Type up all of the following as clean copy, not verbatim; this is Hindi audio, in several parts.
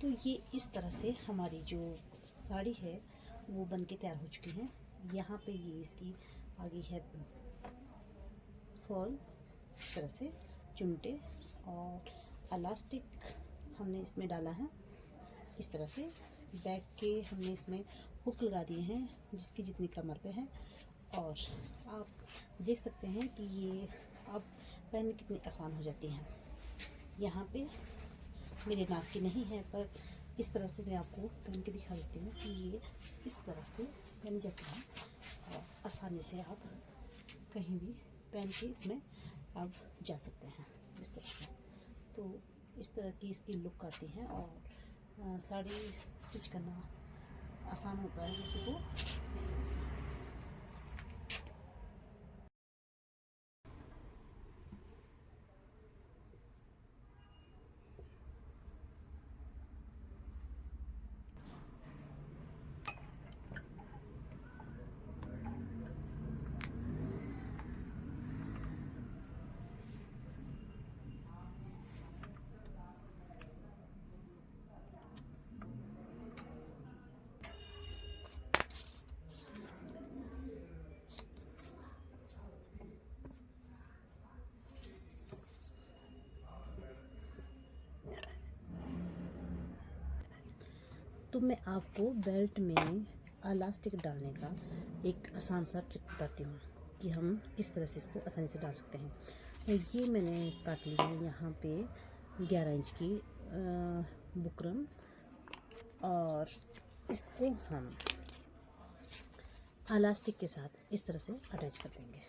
तो ये इस तरह से हमारी जो साड़ी है वो बन के तैयार हो चुकी है। यहाँ पे ये इसकी आगे है फॉल, इस तरह से चुनटे, और इलास्टिक हमने इसमें डाला है इस तरह से। बैक के हमने इसमें हुक लगा दिए हैं जिसकी जितनी कमर पे है, और आप देख सकते हैं कि ये अब पहनने कितनी आसान हो जाती हैं। यहाँ पे मेरे नाप की नहीं है, पर इस तरह से मैं आपको पहन के दिखा देती हूँ कि ये इस तरह से पहन जाती है, और आसानी से आप कहीं भी पहन के इसमें आप जा सकते हैं इस तरह से। तो इस तरह की इसकी लुक आती है, और साड़ी स्टिच करना आसान होता है वैसे तो इस तरह से। तो मैं आपको बेल्ट में इलास्टिक डालने का एक आसान सा ट्रिक बताती हूँ कि हम किस तरह से इसको आसानी से डाल सकते हैं। तो ये मैंने काट ली है यहाँ पे 11 इंच की बुकरम, और इसको हम इलास्टिक के साथ इस तरह से अटैच कर देंगे।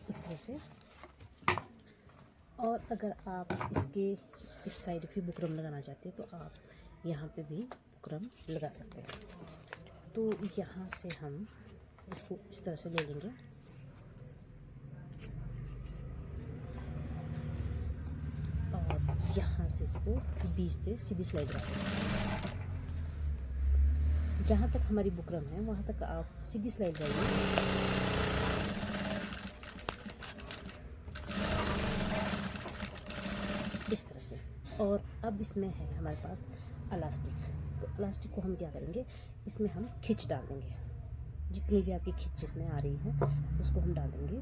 इस तरह से। और अगर आप इसके इस साइड भी बुकरम लगाना चाहते हैं तो आप यहाँ पे भी बुकरम लगा सकते हैं। तो यहाँ से हम इसको इस तरह से ले लेंगे, और यहाँ से इसको बीच से सीधी सिलाई लगा देंगे। जहाँ तक हमारी बुकरम है वहाँ तक आप सीधी सिलाई लगाइए। इस तरह से। और अब इसमें है हमारे पास इलास्टिक। तो इलास्टिक को हम क्या करेंगे, इसमें हम खिंच डाल देंगे। जितनी भी आपकी खिंच इसमें आ रही है उसको हम डाल देंगे।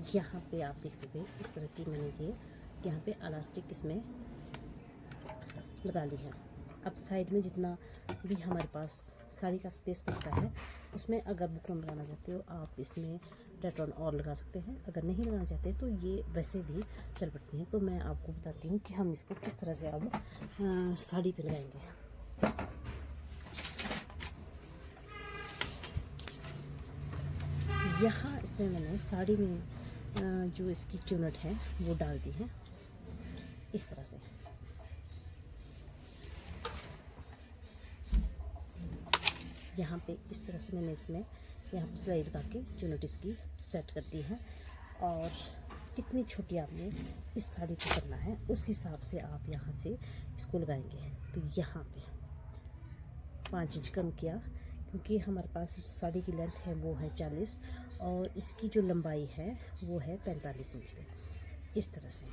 यहाँ पे आप देख सकते हैं इस तरह की मैंने ये यहाँ पे इलास्टिक इसमें लगा ली है। अब साइड में जितना भी हमारे पास साड़ी का स्पेस बचता है उसमें अगर बुकरम लगाना चाहते हो आप इसमें पैटर्न और लगा सकते हैं। अगर नहीं लगाना चाहते तो ये वैसे भी चल पड़ती हैं। तो मैं आपको बताती हूँ कि हम इसको किस तरह से अब साड़ी पे लगाएंगे। यहाँ इसमें मैंने साड़ी में जो इसकी चुनट है वो डाल दी है इस तरह से। यहाँ पे इस तरह से मैंने इसमें यहाँ पे सिलाई लगा के चुनट इसकी सेट कर दी है, और कितनी छोटी आपने इस साड़ी को करना है उस हिसाब से आप यहाँ से इसको लगाएंगे। तो यहाँ पे 5 इंच कम किया क्योंकि हमारे पास साड़ी की लेंथ है वो है 40, और इसकी जो लंबाई है वो है 45 इंच पे। इस तरह से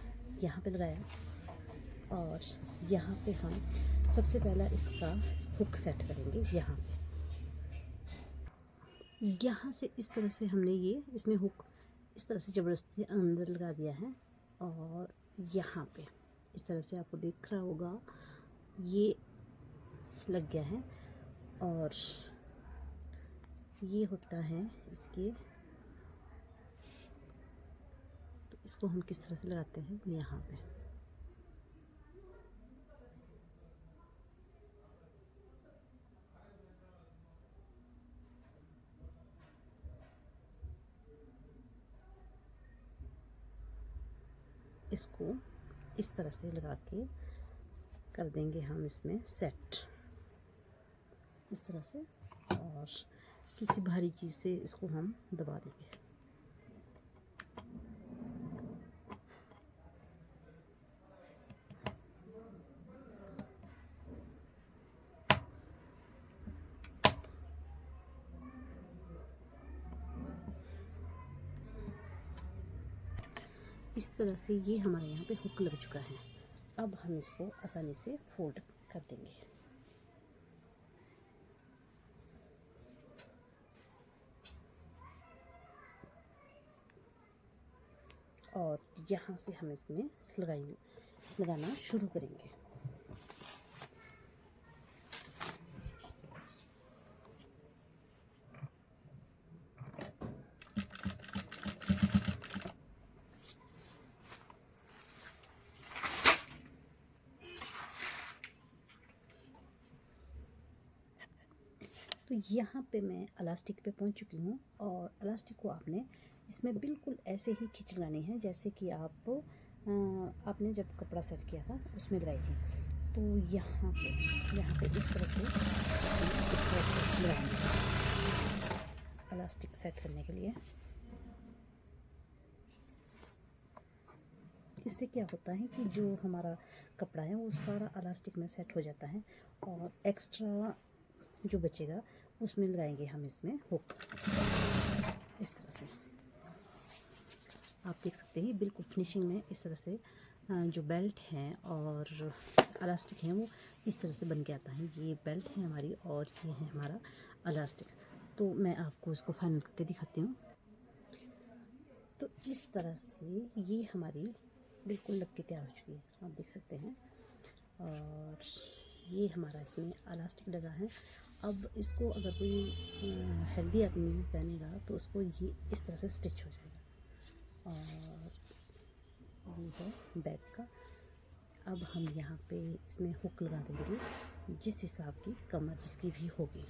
यहाँ पे लगाया, और यहाँ पे हम सबसे पहला इसका हुक सेट करेंगे। यहाँ से इस तरह से हमने ये इसमें हुक इस तरह से ज़बरदस्ती अंदर लगा दिया है, और यहाँ पे इस तरह से आपको दिख रहा होगा ये लग गया है। और ये होता है इसके, तो इसको हम किस तरह से लगाते हैं यहाँ पे। इसको इस तरह से लगा के कर देंगे हम इसमें सेट, इस तरह से, और किसी भारी चीज़ से इसको हम दबा देंगे। इस तरह से ये हमारे यहाँ पे हुक लग चुका है। अब हम इसको आसानी से फोल्ड कर देंगे। और यहाँ से हम इसमें सिलाई लगाना शुरू करेंगे। तो यहाँ पे मैं इलास्टिक पे पहुँच चुकी हूँ, और इलास्टिक को आपने इसमें बिल्कुल ऐसे ही खींच लगानी है जैसे कि आपने जब कपड़ा सेट किया था उसमें लगाई थी। तो यहाँ पे इस तरह से खींच लगाएंगे इलास्टिक सेट करने के लिए। इससे क्या होता है कि जो हमारा कपड़ा है वो सारा इलास्टिक में सेट हो जाता है, और एक्स्ट्रा जो बचेगा उसमें लगाएंगे हम इसमें हुक, इस तरह से। आप देख सकते हैं बिल्कुल फिनिशिंग में इस तरह से जो बेल्ट है और इलास्टिक है वो इस तरह से बन के आता है। ये बेल्ट है हमारी और ये है हमारा इलास्टिक। तो मैं आपको इसको फाइनल करके दिखाती हूँ। तो इस तरह से ये हमारी बिल्कुल लग के तैयार हो चुकी है, आप देख सकते हैं। और ये हमारा इसमें इलास्टिक लगा है। अब इसको अगर कोई हेल्दी आदमी पहनेगा तो उसको ये इस तरह से स्टिच हो जाएगा। और ये है बैक का। अब हम यहाँ पे इसमें हुक लगा देंगे जिस हिसाब की कमर जिसकी भी होगी।